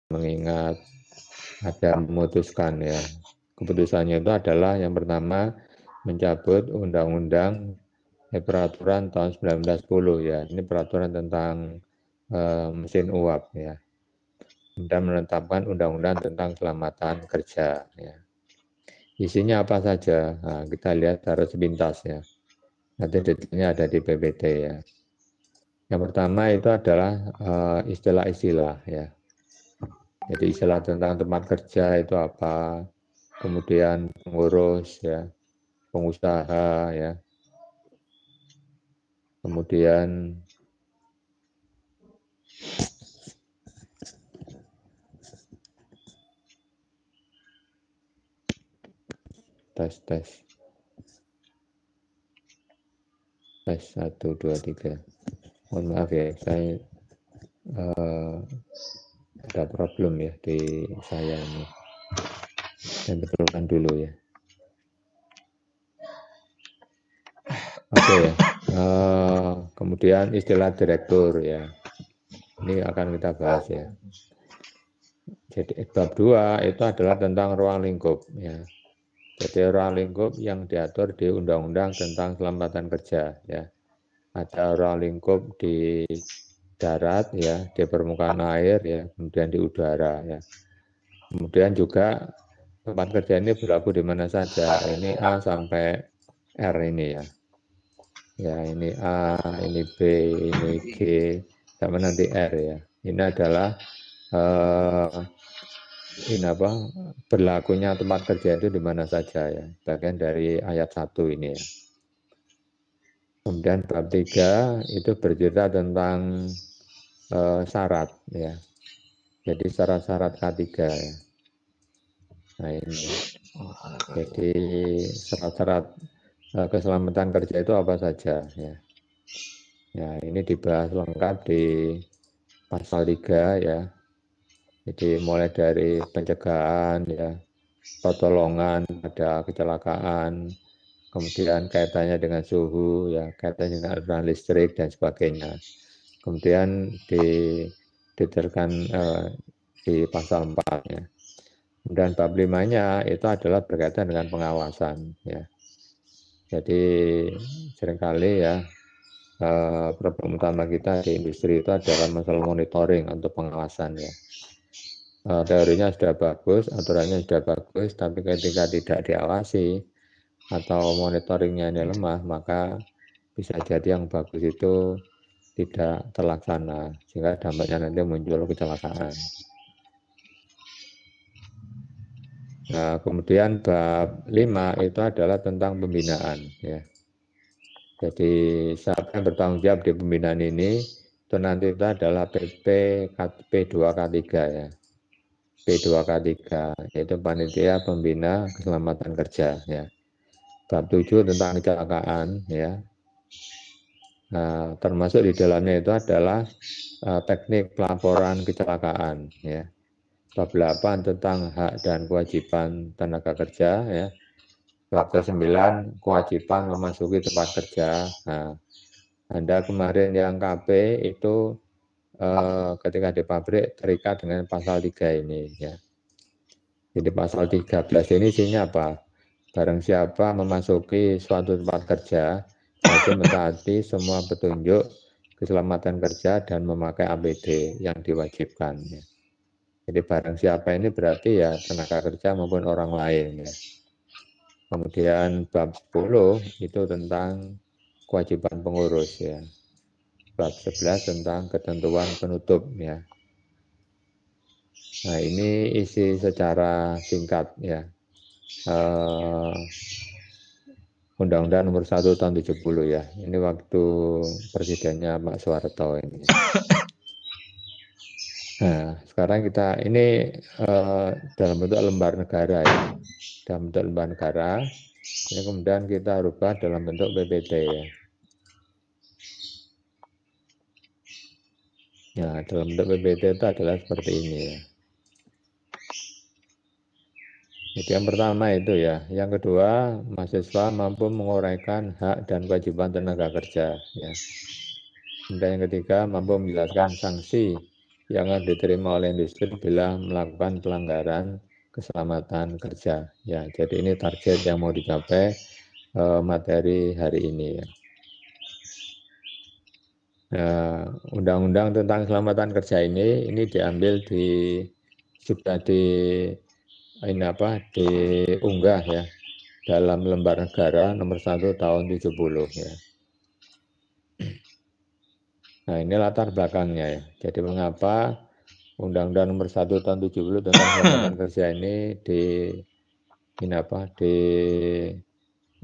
mengingat ada memutuskan ya. Keputusannya itu adalah yang pertama mencabut Undang-Undang Peraturan tahun 1910 ya. Ini peraturan tentang mesin uap ya. Dan menetapkan Undang-Undang tentang keselamatan kerja ya. Isinya apa saja? Nah, kita lihat harus sepintas ya. Nanti detailnya ada di PPT ya. Yang pertama itu adalah istilah-istilah ya. Jadi istilah tentang tempat kerja itu apa, kemudian pengurus ya, pengusaha ya, kemudian tes 1 2 3. Mohon maaf ya, saya ada problem ya di saya ini. Saya betulkan dulu ya. Oke ya. Kemudian istilah direktur ya. Ini akan kita bahas ya. Jadi bab 2 itu adalah tentang ruang lingkup ya. Jadi ruang lingkup yang diatur di Undang-Undang tentang Keselamatan Kerja ya. Ada ruang lingkup di darat ya, di permukaan air ya, kemudian di udara ya. Kemudian juga tempat kerja ini berlaku di mana saja. Ini A sampai R ini ya. Ya, ini A, ini B, ini G, sampai nanti R ya. Ini adalah ini apa? Berlakunya tempat kerja itu di mana saja ya. Bagian dari ayat 1 ini ya. Kemudian bab 3 itu bercerita tentang syarat ya. Jadi syarat-syarat K3 ya. Nah ini. Jadi syarat-syarat keselamatan kerja itu apa saja ya. Ya, ini dibahas lengkap di pasal 3 ya. Jadi mulai dari pencegahan ya, pertolongan pada kecelakaan, kemudian kaitannya dengan suhu ya, kaitannya dengan aliran listrik dan sebagainya. Kemudian didetailkan di pasal 4 ya. Kemudian bab 5-nya itu adalah berkaitan dengan pengawasan ya. Jadi seringkali ya problem utama kita di industri itu adalah masalah monitoring untuk pengawasan ya. Teorinya sudah bagus, aturannya sudah bagus, tapi ketika tidak diawasi atau monitoringnya ini lemah, maka bisa jadi yang bagus itu tidak terlaksana, sehingga dampaknya nanti muncul kecelakaan. Nah, kemudian bab 5 itu adalah tentang pembinaan ya. Jadi siapa yang bertanggung jawab di pembinaan ini itu nanti itu adalah P2K3 ya. P2K3 yaitu panitia pembina keselamatan kerja ya. Bab 7 tentang kecelakaan ya. Nah, termasuk di dalamnya itu adalah teknik pelaporan kecelakaan ya. Bab 8 tentang hak dan kewajiban tenaga kerja ya. Bab 9 kewajiban memasuki tempat kerja. Nah, Anda kemarin yang KB itu ketika di pabrik terikat dengan pasal 3 ini ya. Jadi pasal 13 ini isinya apa? Barang siapa memasuki suatu tempat kerja wajib mentaati semua petunjuk keselamatan kerja dan memakai APD yang diwajibkan ya. Jadi barang siapa ini berarti ya tenaga kerja maupun orang lain ya. Kemudian bab 10 itu tentang kewajiban pengurus ya. Bab 11 tentang ketentuan penutup ya. Nah, ini isi secara singkat ya. Undang-Undang nomor 1 tahun 70 ya. Ini waktu presidennya Pak Soeharto ini. Nah, sekarang kita ini dalam bentuk lembar negara ya. Dalam bentuk lembar negara, ini kemudian kita rubah dalam bentuk PPT ya. Nah, dalam bentuk PPT itu adalah seperti ini ya. Jadi yang pertama itu ya. Yang kedua, mahasiswa mampu menguraikan hak dan kewajiban tenaga kerja ya. Kemudian yang ketiga, mampu menjelaskan sanksi yang akan diterima oleh industri bila melakukan pelanggaran keselamatan kerja. Ya, jadi ini target yang mau dicapai materi hari ini. Ya. Undang-undang tentang keselamatan kerja ini diambil sudah diunggah ya dalam lembar negara nomor 1 tahun 70 ya. Nah, ini latar belakangnya ya. Jadi mengapa Undang-Undang nomor 1 tahun 70 tentang keselamatan kerja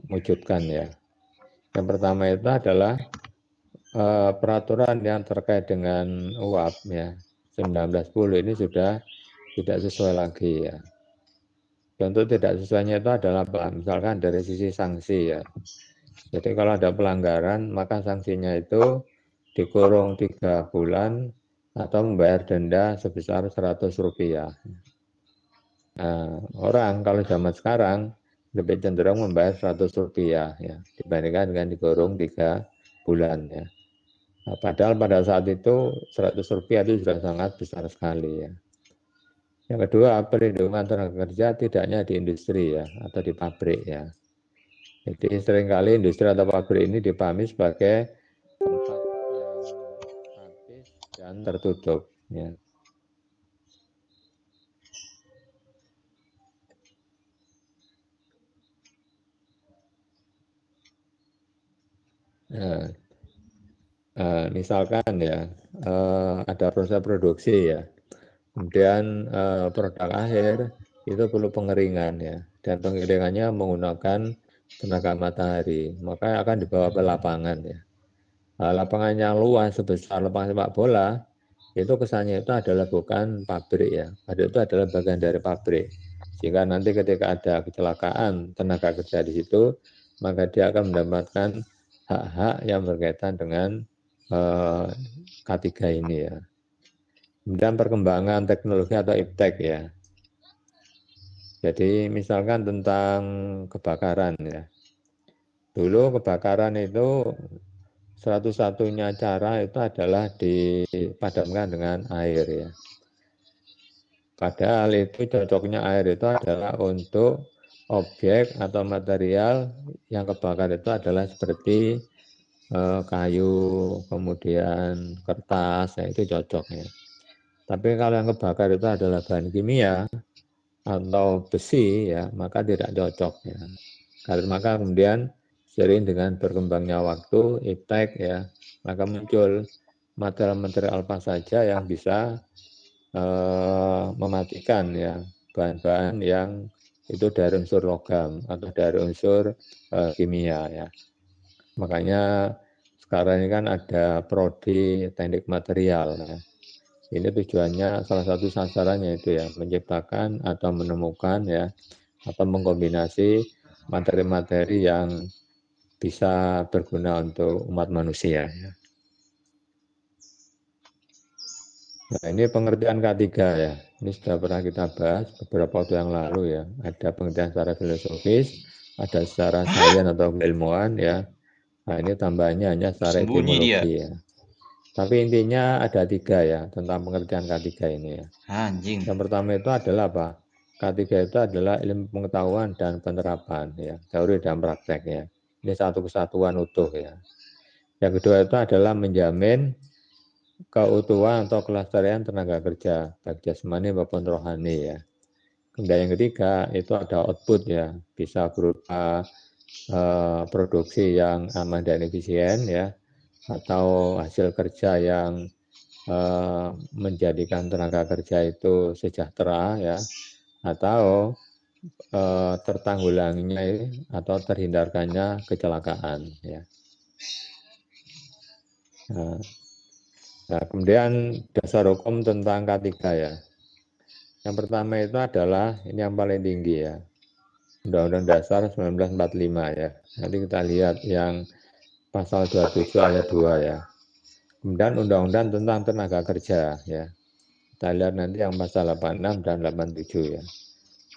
diwujudkan ya. Yang pertama itu adalah peraturan yang terkait dengan UAP ya 1910 ini sudah tidak sesuai lagi ya. Contoh tidak sesuainya itu adalah apa? Misalkan dari sisi sanksi ya. Jadi kalau ada pelanggaran maka sanksinya itu dikurung 3 bulan atau membayar denda sebesar 100 rupiah. Nah, orang kalau zaman sekarang lebih cenderung membayar 100 rupiah ya dibandingkan dengan dikurung 3 bulan ya. Nah, padahal pada saat itu 100 rupiah itu sudah sangat besar sekali ya. Yang kedua, perlindungan tenaga kerja tidak hanya di industri ya atau di pabrik ya. Jadi seringkali industri atau pabrik ini dipahami sebagai tempat yang statis dan tertutup ya. Nah, misalkan ya ada proses produksi ya, kemudian produk akhir itu perlu pengeringan ya, dan pengeringannya menggunakan tenaga matahari, maka akan dibawa ke lapangan ya. Lapangan yang luas sebesar lapangan sepak bola itu kesannya itu adalah bukan pabrik ya, padahal itu adalah bagian dari pabrik. Sehingga nanti ketika ada kecelakaan tenaga kerja di situ, maka dia akan mendapatkan hak-hak yang berkaitan dengan K3 ini ya. Kemudian perkembangan teknologi atau iptek ya. Jadi misalkan tentang kebakaran ya. Dulu kebakaran itu satu-satunya cara itu adalah dipadamkan dengan air ya. Padahal itu cocoknya air itu adalah untuk objek atau material yang kebakar itu adalah seperti kayu, kemudian kertas, ya itu cocok ya. Tapi kalau yang kebakar itu adalah bahan kimia atau besi ya, maka tidak cocok ya. Karena maka kemudian sering dengan berkembangnya waktu, iptek ya, maka muncul material-material apa saja yang bisa mematikan ya bahan-bahan yang itu dari unsur logam atau dari unsur kimia ya. Makanya sekarang ini kan ada prodi teknik material ya. Ini tujuannya salah satu sasarannya itu ya menciptakan atau menemukan ya atau mengkombinasi materi-materi yang bisa berguna untuk umat manusia ya. Nah, ini pengertian K3 ya. Ini sudah pernah kita bahas beberapa waktu yang lalu ya. Ada pengertian secara filosofis, ada secara sains atau keilmuan ya. Nah, ini tambahannya hanya secara Sembunyi dia. etimologi ya. Tapi intinya ada 3 ya tentang pengertian K3 ini ya. Anjing. Yang pertama itu adalah apa? K3 itu adalah ilmu pengetahuan dan penerapan ya, teori dan praktek ya. Ini satu kesatuan utuh ya. Yang kedua itu adalah menjamin keutuhan atau kelestarian tenaga kerja, baik jasmani maupun rohani ya. Kemudian yang ketiga itu ada output ya, bisa berupa produksi yang aman dan efisien ya, atau hasil kerja yang menjadikan tenaga kerja itu sejahtera ya, atau tertanggulanginya atau terhindarkannya kecelakaan ya. Nah, kemudian dasar hukum tentang K3 ya. Yang pertama itu adalah ini yang paling tinggi ya. Undang-Undang Dasar 1945 ya. Nanti kita lihat yang pasal 27 ayat 2 ya. Kemudian Undang-Undang tentang tenaga kerja ya. Kita lihat nanti yang pasal 86 dan 87 ya.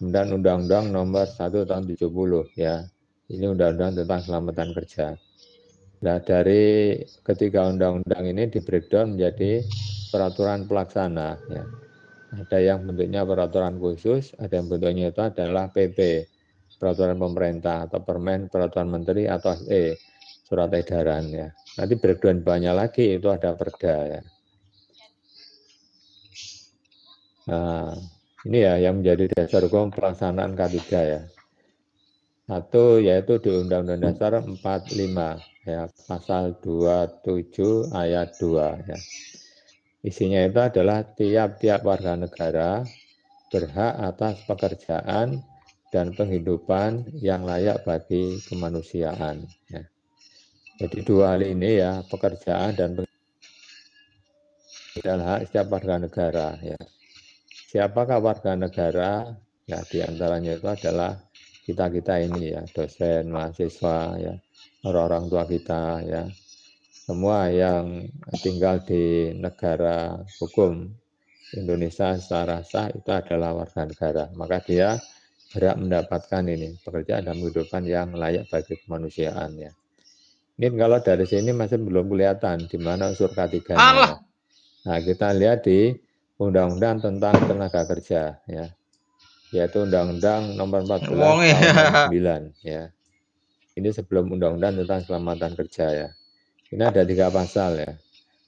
Kemudian Undang-Undang nomor 1 tahun 70 ya. Ini Undang-Undang tentang keselamatan kerja. Nah, dari ketiga undang-undang ini di breakdown menjadi peraturan pelaksana. Ya. Ada yang bentuknya peraturan khusus, ada yang bentuknya itu adalah PP, peraturan pemerintah atau permen, peraturan menteri atau surat edaran. Ya. Nanti breakdown banyak lagi itu ada perda. Ya. Nah, ini ya yang menjadi dasar hukum pelaksanaan K3 ya. Satu yaitu di Undang-Undang Dasar 45 ya, pasal 27 ayat 2 ya. Isinya itu adalah tiap-tiap warga negara berhak atas pekerjaan dan penghidupan yang layak bagi kemanusiaan. Ya. Jadi dua hal ini ya, pekerjaan dan penghidupan hak setiap warga negara. Ya. Siapakah warga negara? Ya, diantaranya itu adalah kita-kita ini ya, dosen, mahasiswa, ya, orang-orang tua kita, ya, semua yang tinggal di negara hukum Indonesia secara sah itu adalah warga negara. Maka dia berhak mendapatkan ini pekerjaan dan kehidupan yang layak bagi kemanusiaan ya. Ini kalau dari sini masih belum kelihatan di mana unsur K3-nya ya. Alah, Nah, kita lihat di Undang-Undang tentang Tenaga Kerja ya, yaitu Undang-Undang Nomor 14 wonge. Tahun 69 ya. Ini sebelum Undang-Undang tentang Keselamatan Kerja ya. Ini ada 3 pasal ya.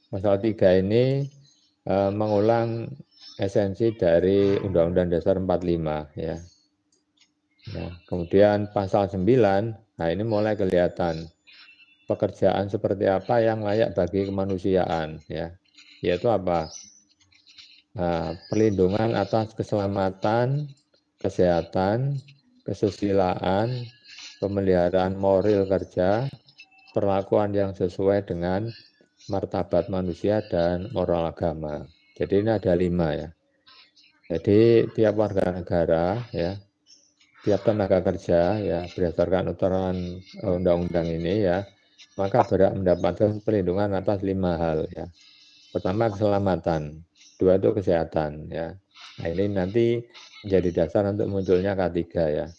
Pasal 3 ini mengulang esensi dari Undang-Undang Dasar 45 ya. Ya, kemudian pasal 9, nah ini mulai kelihatan pekerjaan seperti apa yang layak bagi kemanusiaan ya. Yaitu apa? Nah, perlindungan atas keselamatan, kesehatan, kesusilaan, pemeliharaan moral kerja, perlakuan yang sesuai dengan martabat manusia dan moral agama. Jadi ini ada 5 ya. Jadi tiap warga negara ya, tiap tenaga kerja ya berdasarkan aturan undang-undang ini ya, maka berhak mendapatkan perlindungan atas 5 hal ya. Pertama keselamatan, 2 itu kesehatan ya. Nah ini nanti menjadi dasar untuk munculnya K3 ya.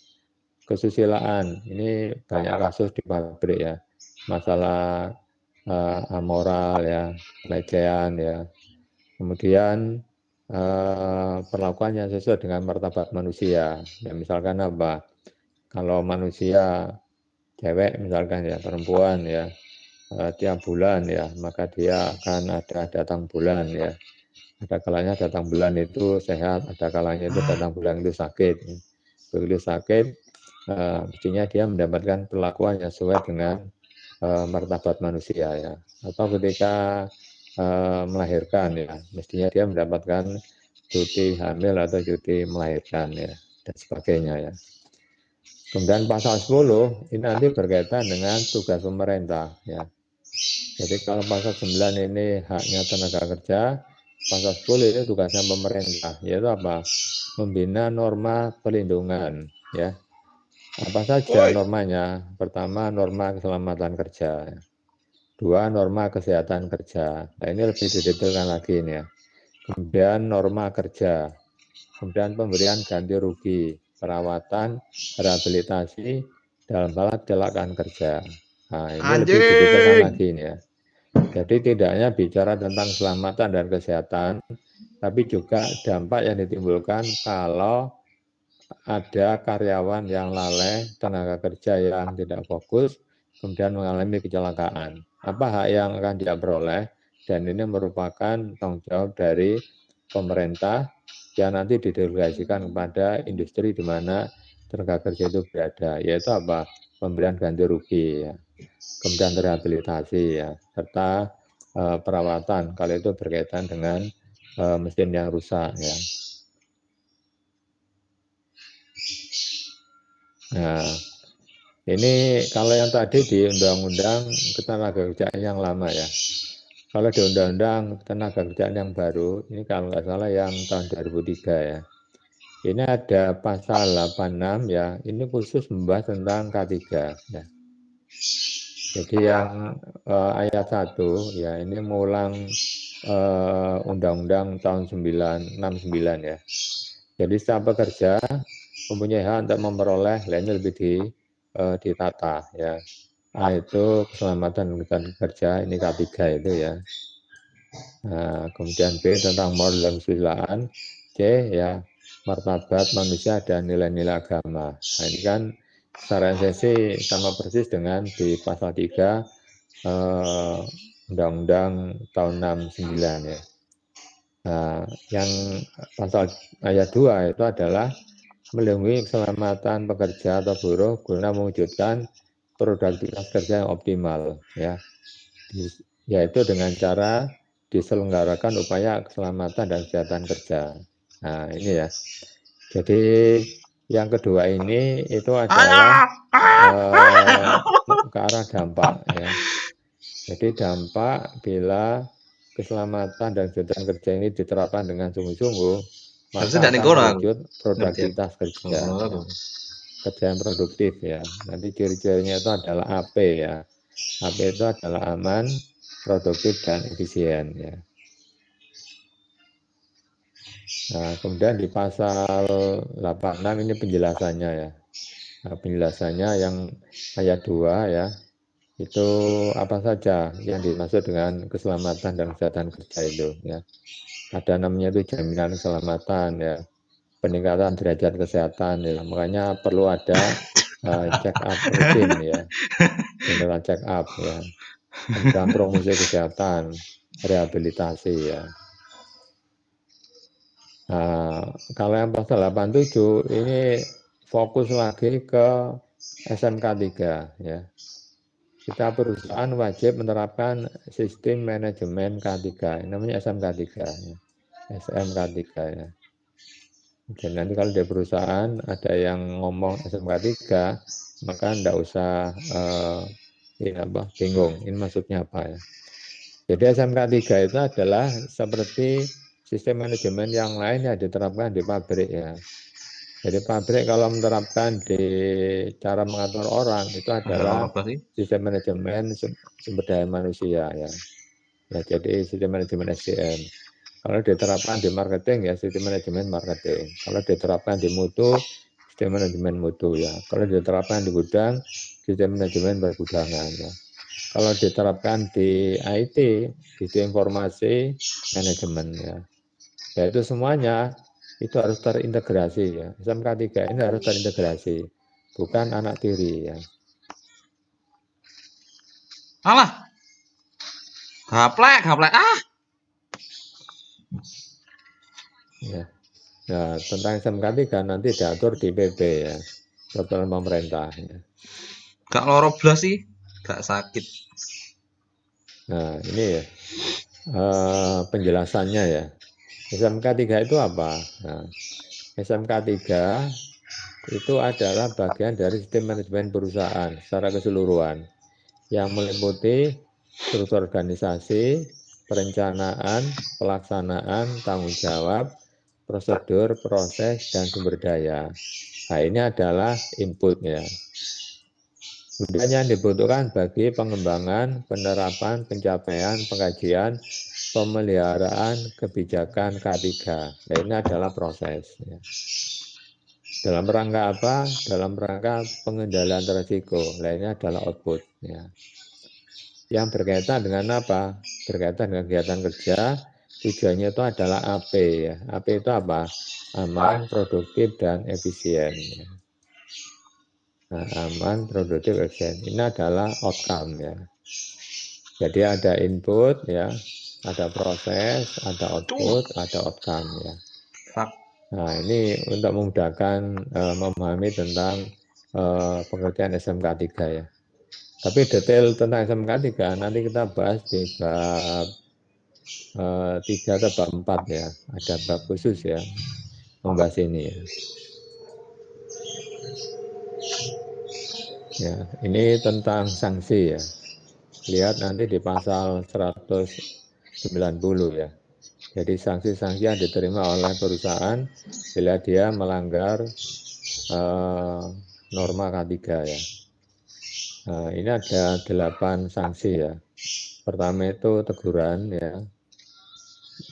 Kesusilaan, ini banyak kasus di pabrik ya, masalah amoral ya, pelecehan ya. Kemudian perlakuan yang sesuai dengan martabat manusia. Ya misalkan apa? Kalau manusia cewek misalkan ya, perempuan ya, tiap bulan ya, maka dia akan ada datang bulan ya. Ada kalanya datang bulan itu sehat, ada kalanya itu datang bulan itu sakit. Begitu sakit, mestinya dia mendapatkan perlakuan yang sesuai dengan martabat manusia ya. Atau ketika melahirkan ya, mestinya dia mendapatkan cuti hamil atau cuti melahirkan ya, dan sebagainya ya. Kemudian pasal 10 ini nanti berkaitan dengan tugas pemerintah ya. Jadi kalau pasal 9 ini haknya tenaga kerja, pasal 10 ini tugasnya pemerintah, yaitu apa? Membina norma perlindungan ya. Apa saja Woi, normanya? Pertama, norma keselamatan kerja. 2, norma kesehatan kerja. Nah, ini lebih didetailkan lagi ini ya. Kemudian norma kerja. Kemudian pemberian ganti rugi, perawatan, rehabilitasi dalam hal kecelakaan kerja. Nah, ini lebih didetailkan anjing. lagi ini ya. Jadi tidak hanya bicara tentang keselamatan dan kesehatan, tapi juga dampak yang ditimbulkan kalau ada karyawan yang lalai, tenaga kerja yang tidak fokus, kemudian mengalami kecelakaan. Apa hak yang akan dia peroleh? Dan ini merupakan tanggung jawab dari pemerintah yang nanti didelegasikan kepada industri di mana tenaga kerja itu berada, yaitu apa? Pemberian ganti rugi, ya. Kemudian rehabilitasi, ya, serta perawatan kalau itu berkaitan dengan mesin yang rusak, ya. Nah, ini kalau yang tadi di Undang-Undang Ketenagakerjaan yang lama ya. Kalau di Undang-Undang Ketenagakerjaan yang baru, ini kalau nggak salah yang tahun 2003 ya. Ini ada pasal 86 ya, ini khusus membahas tentang K3 ya. Jadi yang ayat 1 ya, ini mengulang Undang-Undang tahun 969 ya. Jadi setiap pekerja mempunyai hak untuk memperoleh, lainnya lebih ditata ya. A itu keselamatan dan kerja, ini K3 itu ya. Nah, kemudian B tentang moral dan kesusilaan, C ya martabat manusia dan nilai-nilai agama. Nah, ini kan secara esensi sama persis dengan di pasal 3 Undang-Undang tahun 69 ya. Nah, yang pasal ayat 2 itu adalah melindungi keselamatan pekerja atau buruh guna mewujudkan produktivitas kerja yang optimal ya. Yaitu dengan cara diselenggarakan upaya keselamatan dan kesehatan kerja. Nah, ini ya. Jadi yang kedua ini itu adalah ke arah dampak ya. Jadi dampak bila keselamatan dan kesehatan kerja ini diterapkan dengan sungguh-sungguh, Harusnya maka tidak akan nih aku. terwujud Ngerti. produktivitas kerja, ya. Oh. Kerja yang produktif ya. Nanti ciri-cirinya itu adalah AP ya. AP itu adalah aman, produktif dan efisien ya. Nah, kemudian di pasal 86 ini penjelasannya ya. Nah, penjelasannya yang ayat 2 ya, itu apa saja yang dimaksud dengan keselamatan dan kesehatan kerja itu ya. Ada namanya itu jaminan keselamatan ya, peningkatan derajat kesehatan ya. Makanya perlu ada check up rutin ya, general check up ya. Kemudian promosi kesehatan, rehabilitasi ya. Nah, kalau yang pasal 87 ini fokus lagi ke SMK 3 ya. Kita perusahaan wajib menerapkan sistem manajemen K3, ini namanya SMK 3 ya. SMK 3 ya. Dan nanti kalau di perusahaan ada yang ngomong SMK 3, maka enggak usah ini apa, bingung, ini maksudnya apa ya. Jadi SMK 3 itu adalah seperti sistem manajemen yang lain yang diterapkan di pabrik ya. Jadi pabrik kalau menerapkan di cara mengatur orang itu adalah Apa sih? sistem manajemen sumber daya manusia ya. Ya jadi sistem manajemen SDM. Kalau diterapkan di marketing ya sistem manajemen marketing. Kalau diterapkan di mutu sistem manajemen mutu ya. Kalau diterapkan di gudang sistem manajemen pergudangan ya. Kalau diterapkan di IT, sistem informasi manajemen ya. Ya itu semuanya itu harus terintegrasi ya. SMK 3 ini harus terintegrasi, bukan anak tiri ya. Alah, gaplek, gaplek. Ah, Ya. Nah, tentang SMK 3 nanti diatur di PP ya, peraturan pemerintah ya. gak loro blas sih, gak sakit. Nah, ini ya penjelasannya ya. SMK 3 itu apa? Nah, SMK 3 itu adalah bagian dari sistem manajemen perusahaan secara keseluruhan yang meliputi struktur organisasi, perencanaan, pelaksanaan, tanggung jawab, prosedur, proses, dan sumber daya. Nah, ini adalah inputnya. Kemudian yang dibutuhkan bagi pengembangan, penerapan, pencapaian, pengkajian, pemeliharaan kebijakan K3. Nah, ini adalah proses. Ya. Dalam rangka apa? Dalam rangka pengendalian risiko. Nah, ini adalah output. Ya. Yang berkaitan dengan apa? Berkaitan dengan kegiatan kerja, tujuannya itu adalah AP ya. AP itu apa? Aman, produktif, dan efisien. Ya. Nah, aman, produktif, efisien. Ini adalah outcome ya. Jadi ada input ya, ada proses, ada Tuh, output, ada outcome ya. fuck. Nah, ini untuk memudahkan memahami tentang pengertian SMK 3 ya. Tapi detail tentang SMK 3 nanti kita bahas di bab 3 atau bab 4 ya. Ada bab khusus ya membahas ini ya. Ya, ini tentang sanksi ya. Lihat nanti di pasal 190 ya. Jadi sanksi-sanksi yang diterima oleh perusahaan bila dia melanggar norma K3 ya. Nah, ini ada 8 sanksi ya. Pertama itu teguran ya.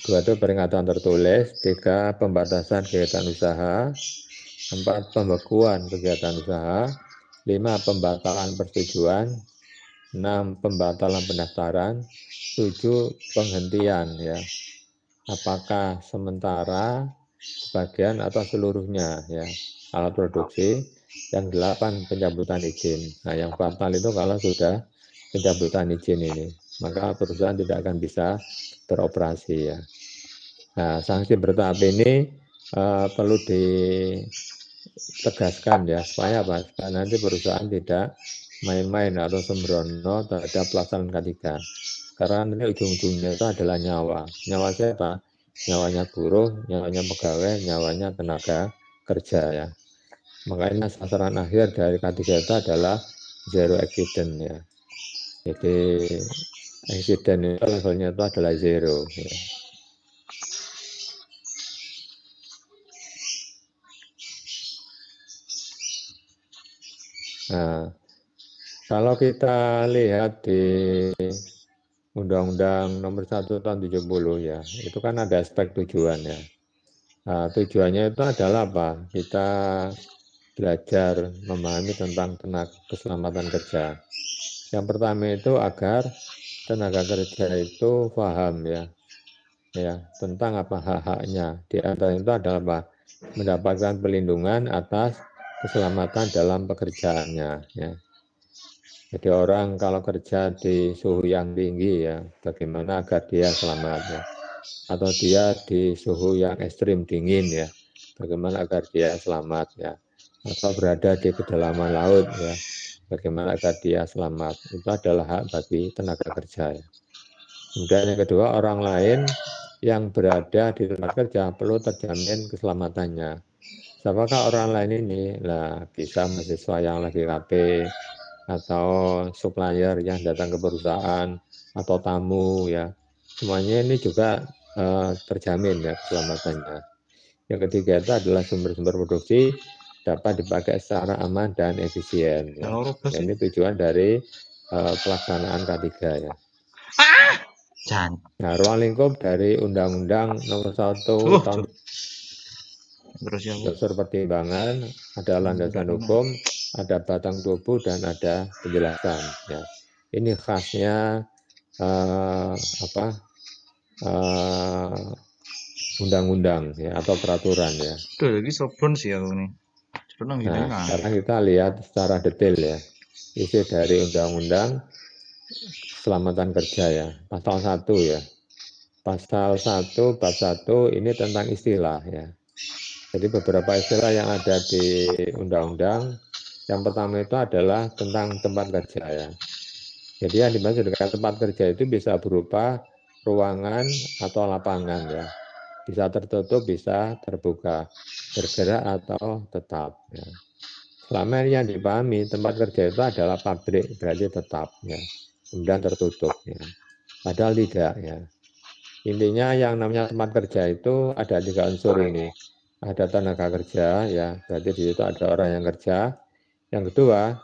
Dua itu peringatan tertulis. Tiga pembatasan kegiatan usaha. Empat pembekuan kegiatan usaha. Lima pembatalan persetujuan. 6 pembatalan pendaftaran, 7 penghentian ya. Apakah sementara, sebagian atau seluruhnya ya alat produksi. Yang 8 pencabutan izin. Nah, yang fatal itu kalau sudah pencabutan izin ini, maka perusahaan tidak akan bisa beroperasi ya. Nah, sanksi bertahap ini perlu ditegaskan ya, supaya apa? Supaya nanti perusahaan tidak main-main atau sembrono terhadap pelaksanaan K3. Karena nanti ujung-ujungnya itu adalah nyawa. Nyawa siapa? Nyawanya buruh, nyawanya pegawai, nyawanya tenaga kerja ya. Makanya sasaran akhir dari K3 itu adalah zero accident ya. Jadi accident itu levelnya itu adalah zero ya. Nah, kalau kita lihat di Undang-Undang Nomor 1 Tahun 70 ya, itu kan ada aspek tujuan ya. Nah, tujuannya itu adalah apa? Kita belajar memahami tentang tenaga keselamatan kerja. Yang pertama itu agar tenaga kerja itu paham ya tentang apa hak-haknya. Di antara itu adalah apa? Mendapatkan pelindungan atas keselamatan dalam pekerjaannya ya. Jadi orang kalau kerja di suhu yang tinggi ya, bagaimana agar dia selamat ya. Atau dia di suhu yang ekstrim dingin ya, bagaimana agar dia selamat ya. Atau berada di kedalaman laut ya, bagaimana agar dia selamat. Itu adalah hak bagi tenaga kerja ya. Kemudian yang kedua, orang lain yang berada di tempat kerja perlu terjamin keselamatannya. Siapakah orang lain ini? Lah, bisa mahasiswa yang lagi KB, atau supplier yang datang ke perusahaan, atau tamu ya. Semuanya ini juga terjamin ya keselamatannya. Yang ketiga itu adalah sumber-sumber produksi dapat dipakai secara aman dan efisien ya. Kalau roblas sih. Ini tujuan dari pelaksanaan K3 ya. Jan. Nah, ruang lingkup dari Undang-Undang Nomor 1 Tahun Terus ya, Bu. unsur pertimbangan, ada Enggak landasan enak. hukum, ada batang tubuh, dan ada penjelasan. Ya, ini khasnya apa undang-undang ya atau peraturan ya. Tuh, lagi sobrang sih aku nih. Sebenarnya gini Nah, kan. sekarang kita lihat secara detail ya isi dari undang-undang keselamatan kerja ya, pasal 1 ya. Pasal 1 bab 1 ini tentang istilah ya. Jadi beberapa istilah yang ada di undang-undang, yang pertama itu adalah tentang tempat kerja ya. Jadi yang dimaksud dengan tempat kerja itu bisa berupa ruangan atau lapangan ya. Bisa tertutup, bisa terbuka, bergerak atau tetap ya. Selama ini yang dipahami tempat kerja itu adalah pabrik, berarti tetap ya. Kemudian tertutup ya. Padahal tidak ya. Intinya yang namanya tempat kerja itu ada 3 unsur ini. Ada tenaga kerja, ya, berarti di situ ada orang yang kerja. Yang kedua,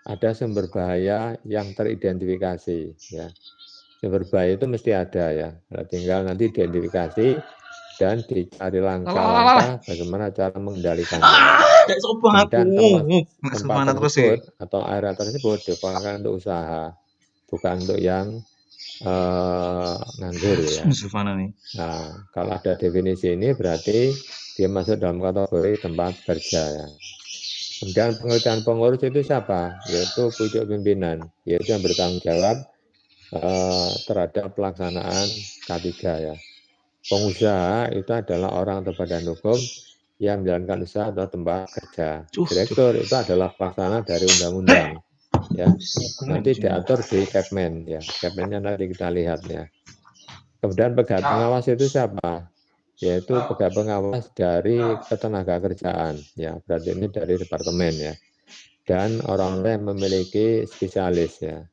ada sumber bahaya yang teridentifikasi. Ya. Sumber bahaya itu mesti ada ya. Nah, tinggal nanti diidentifikasi dan dicari Alah. langkah-langkah bagaimana cara mengendalikannya. Gak sopan aku. Kemudian Nggak tempat sopan terus sih. tersebut atau area tersebut dipakai untuk usaha, bukan untuk yang nganggur ya. Sopan nih. Nah, kalau ada definisi ini berarti dia masuk dalam kategori tempat kerja ya. Kemudian pengertian pengurus itu siapa? Yaitu pucuk pimpinan, yaitu yang bertanggung jawab terhadap pelaksanaan K3 ya. Pengusaha itu adalah orang atau badan hukum yang menjalankan usaha atau tempat kerja. Direktur itu adalah pelaksana dari undang-undang ya. Nanti diatur di Kepmen ya. Kepmennya nanti kita lihat ya. Kemudian pegawai pengawas itu siapa? Yaitu pegawai pengawas dari ketenagakerjaan ya, berarti ini dari departemen ya, dan orang-orang yang memiliki spesialis ya.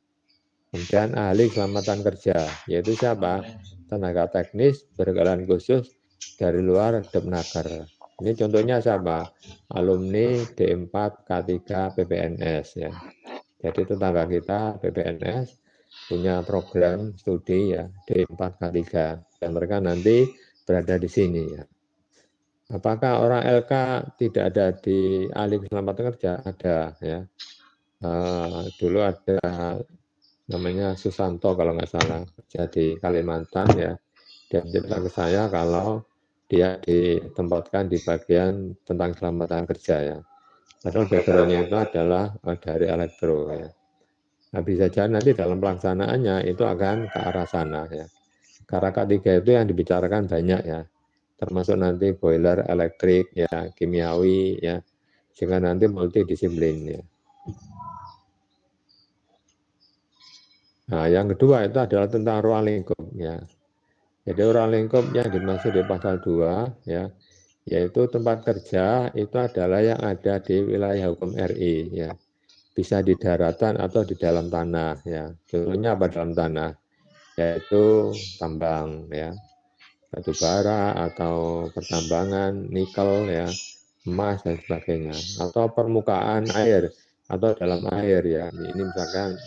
Kemudian ahli keselamatan kerja, yaitu siapa? Tenaga teknis berkeahlian khusus dari luar Depnaker. Ini contohnya siapa? Alumni D4 K3 PPNS ya. Jadi tetangga kita PPNS punya program studi ya D4 K3 dan mereka nanti berada di sini ya. Apakah orang LK tidak ada di ahli keselamatan kerja? Ada ya. Dulu ada namanya Susanto kalau nggak salah, jadi Kalimantan ya. Dia cerita ke saya kalau dia ditempatkan di bagian tentang keselamatan kerja ya. Padahal backgroundnya itu adalah dari elektro ya. Nah, bisa jadi nanti dalam pelaksanaannya itu akan ke arah sana ya. Karena K3 itu yang dibicarakan banyak ya, termasuk nanti boiler elektrik ya, kimiawi ya, sehingga nanti multidisiplin ya. Nah, yang kedua itu adalah tentang ruang lingkup ya. Jadi ruang lingkup yang dimaksud di pasal 2 ya, yaitu tempat kerja itu adalah yang ada di wilayah hukum RI ya. Bisa di daratan atau di dalam tanah ya. Contohnya apa dalam tanah? Yaitu tambang ya, batu bara atau pertambangan nikel ya, emas dan sebagainya, atau permukaan air atau dalam air ya. Ini misalkan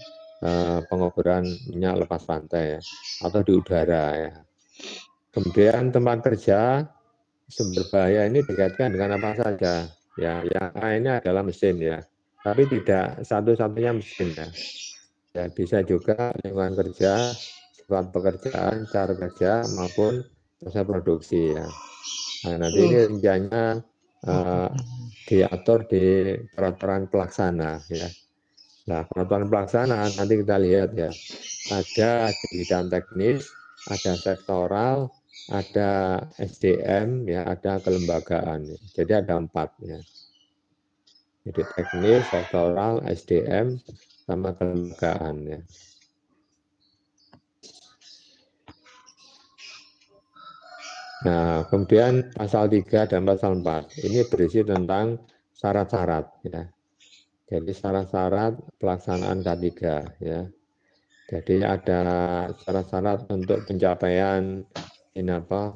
pengoboran minyak lepas pantai ya, atau di udara ya. Kemudian tempat kerja sumber bahaya ini dikaitkan dengan apa saja ya. Yang A ini adalah mesin ya, tapi tidak satu-satunya mesin ya. Ya bisa juga lingkungan kerja, sifat pekerjaan, cara kerja maupun proses produksi ya. Nah, nanti ini rinciannya diatur di peraturan pelaksana ya. Nah, peraturan pelaksana nanti kita lihat ya. Ada di bidang teknis, ada sektoral, ada SDM, ya, ada kelembagaan. Jadi ada 4 ya. Jadi teknis, sektoral, SDM, sama kelembagaan ya. Nah, kemudian pasal 3 dan pasal 4 ini berisi tentang syarat-syarat ya. Jadi syarat-syarat pelaksanaan K3 ya. Jadi ada syarat-syarat untuk pencapaian ini apa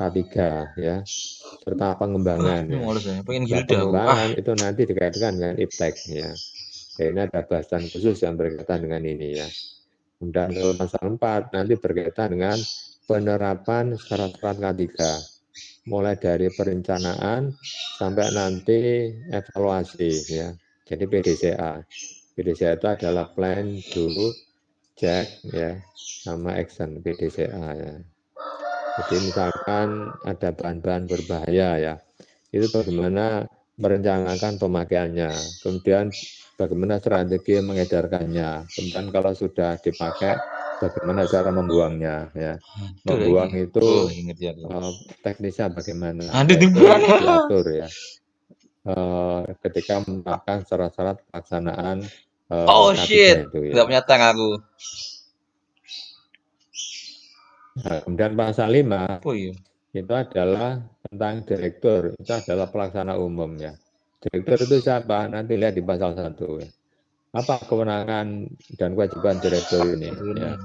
K3 ya, serta pengembangan Ini ya. males ya, pengen Nah, gilda aku. pengembangan itu nanti dikaitkan dengan iptek ya. Ya, ini ada bahasan khusus yang berkaitan dengan ini ya. Kemudian kalau pasal 4 nanti berkaitan dengan penerapan syarat-syarat K3, mulai dari perencanaan sampai nanti evaluasi ya. Jadi PDCA. PDCA itu adalah plan, do, check ya, sama action PDCA ya. Jadi misalkan ada bahan-bahan berbahaya ya, itu bagaimana merencanakan pemakaiannya, kemudian bagaimana strategi mengedarkannya, kemudian kalau sudah dipakai bagaimana cara membuangnya ya. Itu lagi. Membuang Oh, itu lagi ngerti aku. teknisnya bagaimana, Ada ya timbulan. itu diatur ya ketika menerapkan syarat-syarat pelaksanaan Oh K3 shit, itu nggak ya. punya tank aku. Nah, kemudian pasal 5 Oh iya. itu adalah tentang direktur, itu adalah pelaksana umum ya. Direktur itu siapa? Nanti lihat di pasal 1 ya. Apa kewenangan dan kewajiban direktur ini ya? Betul.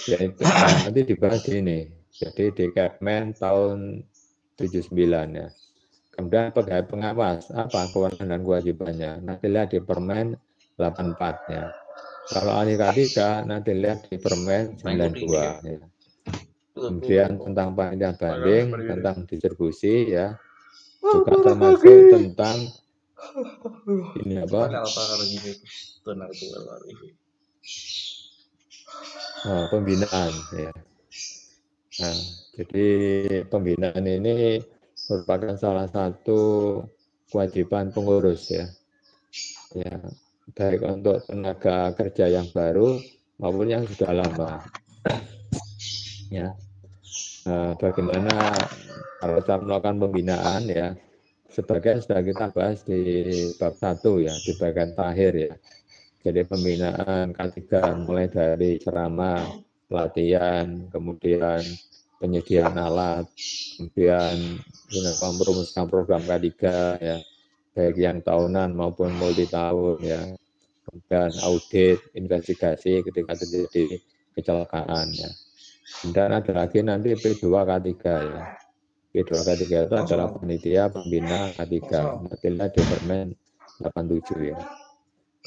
Yaitu nanti dibahas di ini. Jadi di Kepmen tahun 79 ya. Kemudian pegawai pengawas, apa kewenangan dan kewajibannya? Nanti lihat di Permen 84 ya. Kalau ahli K3 nanti lihat di Permen Main kuning 92 deh. ya. Kemudian tentang panitia banding, tentang distribusi ya, juga termasuk tentang ini apa pembinaan ya. Nah, jadi pembinaan ini merupakan salah satu kewajiban pengurus ya, ya baik untuk tenaga kerja yang baru maupun yang sudah lama ya. Bagaimana kalau kita melakukan pembinaan ya, sebagai sudah kita bahas di bab 1 ya, di bagian terakhir ya. Jadi pembinaan K3 mulai dari ceramah, pelatihan, kemudian penyediaan alat, kemudian merumuskan program K3 ya, baik yang tahunan maupun multi tahun ya, kemudian audit, investigasi ketika terjadi kecelakaan ya. Kemudian ada lagi nanti P2K3 ya. P2K3 itu adalah panitia pembina K3, nanti lihat di Permen 87 ya.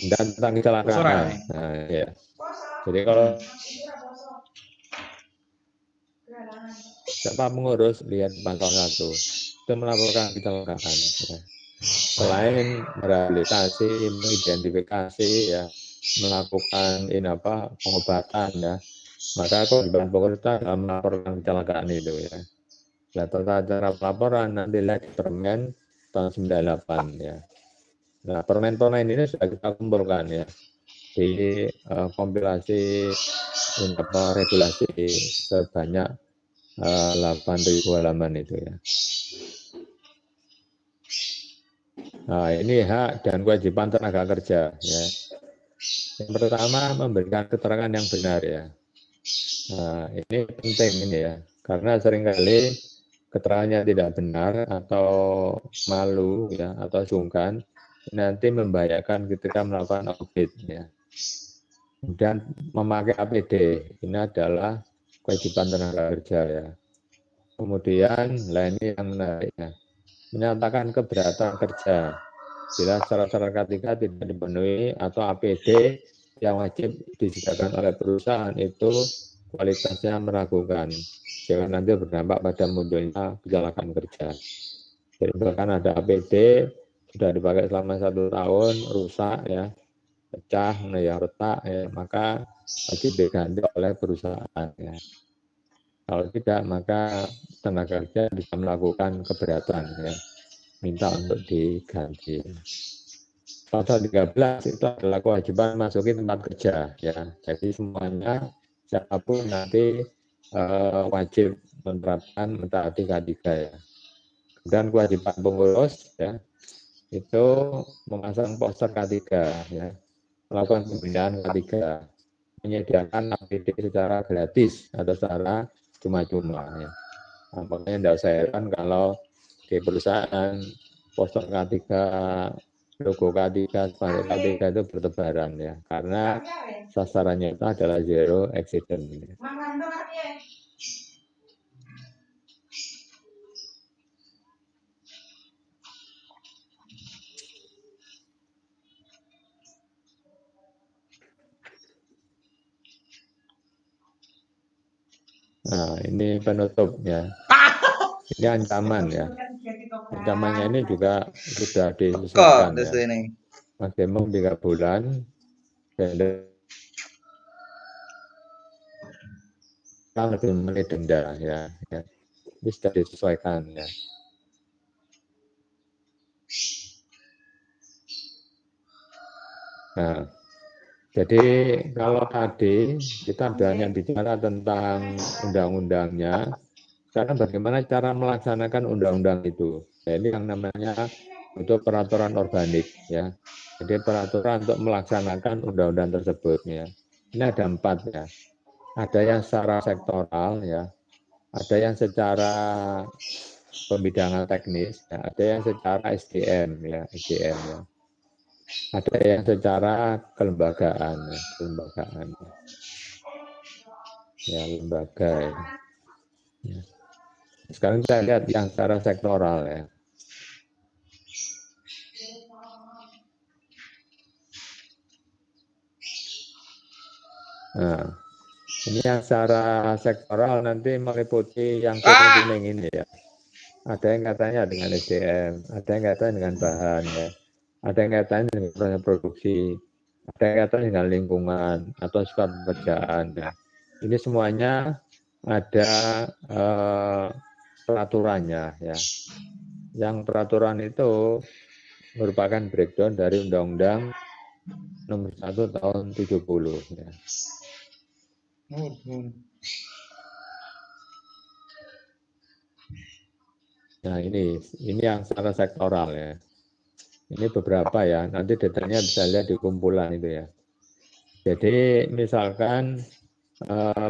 Dan tentang kecelakaan. Nah, ya. Jadi kalau siapa pengurus lihat pasal 1 itu melaporkan kecelakaan. Ya. Selain merehabilitasi, mengidentifikasi, ya, melakukan pengobatan ya, maka kewajiban pemerintah dalam melaporkan kecelakaan itu ya. Nah, tata cara pelaporan nanti lihat di Permen tahun 98 ya. Nah, permen-permen ini sudah kita kumpulkan ya di kompilasi regulasi sebanyak 8.000 halaman itu ya. Nah, ini hak dan kewajiban tenaga kerja ya. Yang pertama memberikan keterangan yang benar ya. Nah, ini penting ini ya, karena seringkali keterangannya tidak benar atau malu ya atau sungkan nanti membahayakan ketika melakukan audit ya. Kemudian memakai APD ini adalah kewajiban tenaga kerja ya. Kemudian ini yang menarik ya, menyatakan keberatan kerja bila syarat-syarat ketika tidak dipenuhi atau APD yang wajib disediakan oleh perusahaan itu kualitasnya meragukan, sehingga nanti berdampak pada munculnya kecelakaan kerja. Jadi bahkan ada APD sudah dipakai selama 1 tahun, rusak ya, pecah, ya retak, ya, maka wajib diganti oleh perusahaan. Ya. Kalau tidak, maka tenaga kerja bisa melakukan keberatan, ya, minta untuk diganti. Pasal 13 itu adalah kewajiban masuki tempat kerja, ya. Jadi semuanya siapapun nanti wajib menerapkan mentaati K3 ya. Dan kewajiban pengurus ya itu memasang poster K3 ya, melakukan pembinaan K3, menyediakan APD secara gratis atau secara cuma-cuma ya. Nah, makanya tidak usah heran kalau di perusahaan poster K3, logo K3, spanduk K3 itu bertebaran ya, karena sasarannya itu adalah zero accident. Ya. Nah, ini penutup ya. Ini ancaman ya. Ancamannya ini juga sudah disesuaikan ya. Maksimum 3 bulan dan lebih menit denda ya. Ini sudah disesuaikan ya. Nah, jadi kalau tadi kita banyak bicara tentang undang-undangnya, sekarang bagaimana cara melaksanakan undang-undang itu. Nah, ini yang namanya itu peraturan organik ya. Jadi peraturan untuk melaksanakan undang-undang tersebut ya. Ini ada 4 ya. Ada yang secara sektoral ya, ada yang secara pembidangan teknis, ya, ada yang secara SDM ya, SDM ya. Ada yang secara kelembagaan ya, kelembagaan ya, lembaga ya. Sekarang kita lihat yang secara sektoral ya. Nah, ini yang secara sektoral nanti meliputi yang kuning-kuning ini ya. Ada yang katanya dengan SDM, ada yang katanya dengan bahan ya, ada yang katanya dengan proses produksi, ada yang katanya dengan lingkungan atau sifat pekerjaan ya. Ini semuanya ada peraturannya ya. Yang peraturan itu merupakan breakdown dari Undang-Undang Nomor 1 Tahun 70 ya. Nah ini yang secara sektoral ya. Ini beberapa ya, nanti detailnya bisa lihat di kumpulan itu ya. Jadi misalkan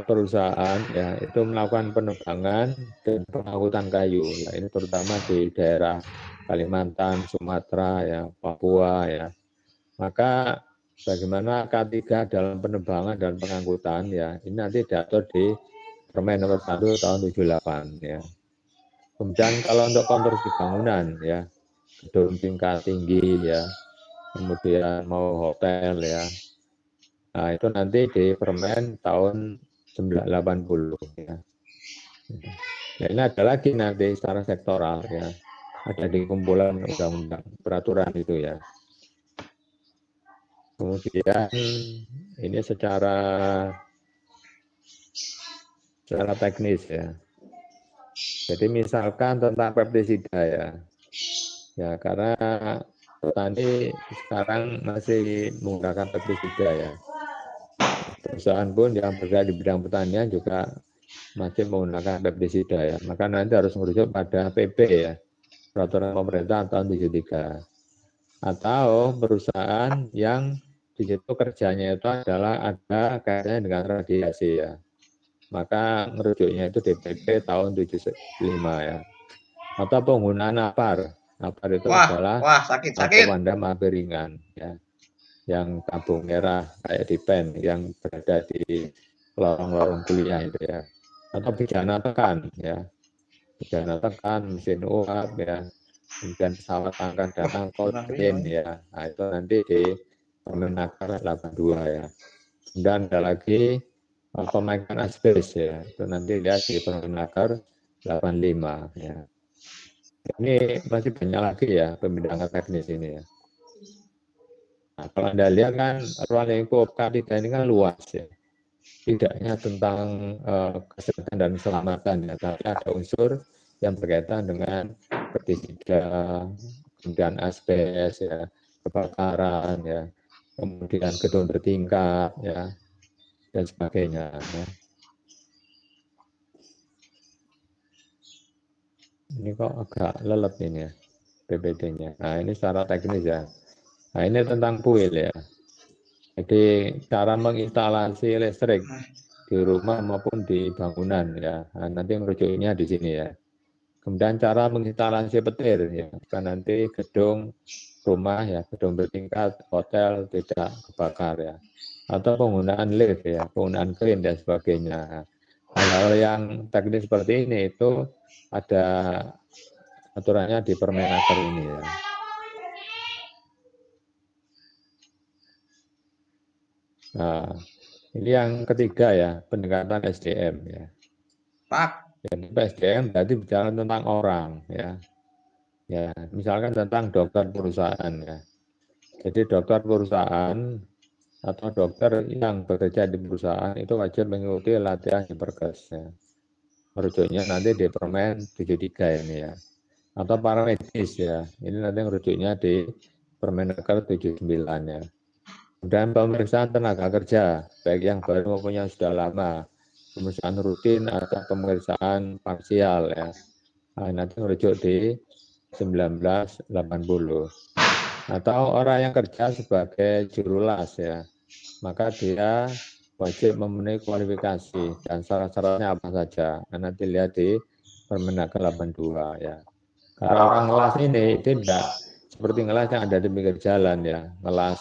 perusahaan ya itu melakukan penebangan dan pengangkutan kayu. Ya, ini terutama di daerah Kalimantan, Sumatera, ya, Papua ya. Maka bagaimana K3 dalam penebangan dan pengangkutan ya, ini nanti diatur di Permen Nomor 1 Tahun 78 ya. Kemudian kalau untuk konstruksi bangunan ya, gedung tingkat tinggi ya, kemudian mau hotel ya. Nah, itu nanti di Permen tahun 1980 ya. Nah, ini ada lagi nanti secara sektoral ya. Ada di kumpulan undang-undang peraturan itu ya. Kemudian ini secara teknis ya. Jadi misalkan tentang pestisida ya. Ya, karena petani sekarang masih menggunakan pestisida ya. Perusahaan pun yang bergerak di bidang pertanian juga masih menggunakan pestisida ya. Maka nanti harus merujuk pada PP ya, Peraturan Pemerintah tahun 73. Atau perusahaan yang di situ kerjanya itu adalah ada kaitannya dengan radiasi ya. Maka merujuknya itu DPP tahun 75 ya. Atau penggunaan APAR. APAR itu adalah pemadam api ringan ya, yang tabung merah kayak di pen yang berada di lorong-lorong kuliah itu ya. Atau bejana tekan ya, bejana tekan, mesin uap ya, kemudian pesawat angkat dan angkut crane ya. Nah, itu nanti di Permenaker 82 ya. Dan ada lagi pemakaian asbes ya, itu nanti lihat di Permenaker 85 ya. Ini masih banyak lagi ya pembidangan teknis ini ya. Nah, kalau Anda lihat kan ruang lingkup K3 ini kan luas ya. Tidak hanya tentang kesehatan dan keselamatan ya, tapi ada unsur yang berkaitan dengan pestisida, kemudian asbes ya, kebakaran ya, kemudian gedung bertingkat ya, dan sebagainya ya. Ini kok agak lelet ini ya PPT-nya. Nah, ini secara teknis ya. Nah, ini tentang kuil ya. Jadi cara menginstalasi listrik di rumah maupun di bangunan ya. Nah, nanti merujuknya di sini ya. Kemudian cara menginstalasi petir ya. Kan nanti gedung rumah ya, gedung bertingkat, hotel tidak kebakar ya. Atau penggunaan lift ya, penggunaan crane dan sebagainya. Hal-hal yang teknis seperti ini itu ada aturannya di Permenaker ini ya. Nah, ini yang ketiga ya, pendekatan SDM ya. Jadi SDM berarti bicara tentang orang ya. Ya, misalkan tentang dokter perusahaan ya. Jadi dokter perusahaan atau dokter yang bekerja di perusahaan itu wajib mengikuti latihan Hiperkes ya. Merujuknya nanti di Permen 73 ini ya. Atau para medis ya. Ini nanti merujuknya di Permenaker 79 ya. Dan pemeriksaan tenaga kerja, baik yang baru maupun yang sudah lama. Pemeriksaan rutin atau pemeriksaan parsial ya. Nah, nanti merujuk di 1980. Atau orang yang kerja sebagai juru las ya, maka dia wajib memenuhi kualifikasi dan syarat-syaratnya apa saja. Nah, nanti lihat di Permenaker 82 ya. Karena orang ngelas ini tidak seperti ngelas yang ada di pinggir jalan ya, ngelas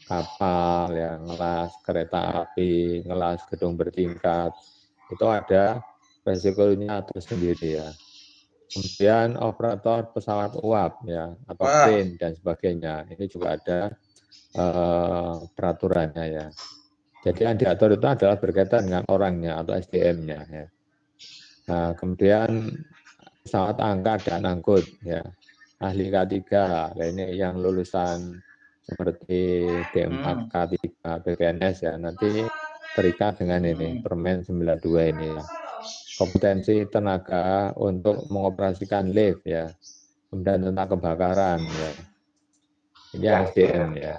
kapal ya, ngelas kereta api, ngelas gedung bertingkat, itu ada resikonya tersendiri ya. Kemudian operator pesawat uap ya, atau crane dan sebagainya, ini juga ada peraturannya ya. Jadi yang diatur itu adalah berkaitan dengan orangnya atau SDM-nya ya. Nah, kemudian pesawat angkat dan angkut ya, ahli K3, ini yang lulusan seperti D4 K3 PPNS ya, nanti terikat dengan ini Permen 92 ini ya. Kompetensi tenaga untuk mengoperasikan lift ya, kemudian tentang kebakaran ya, ini yang SDM ya.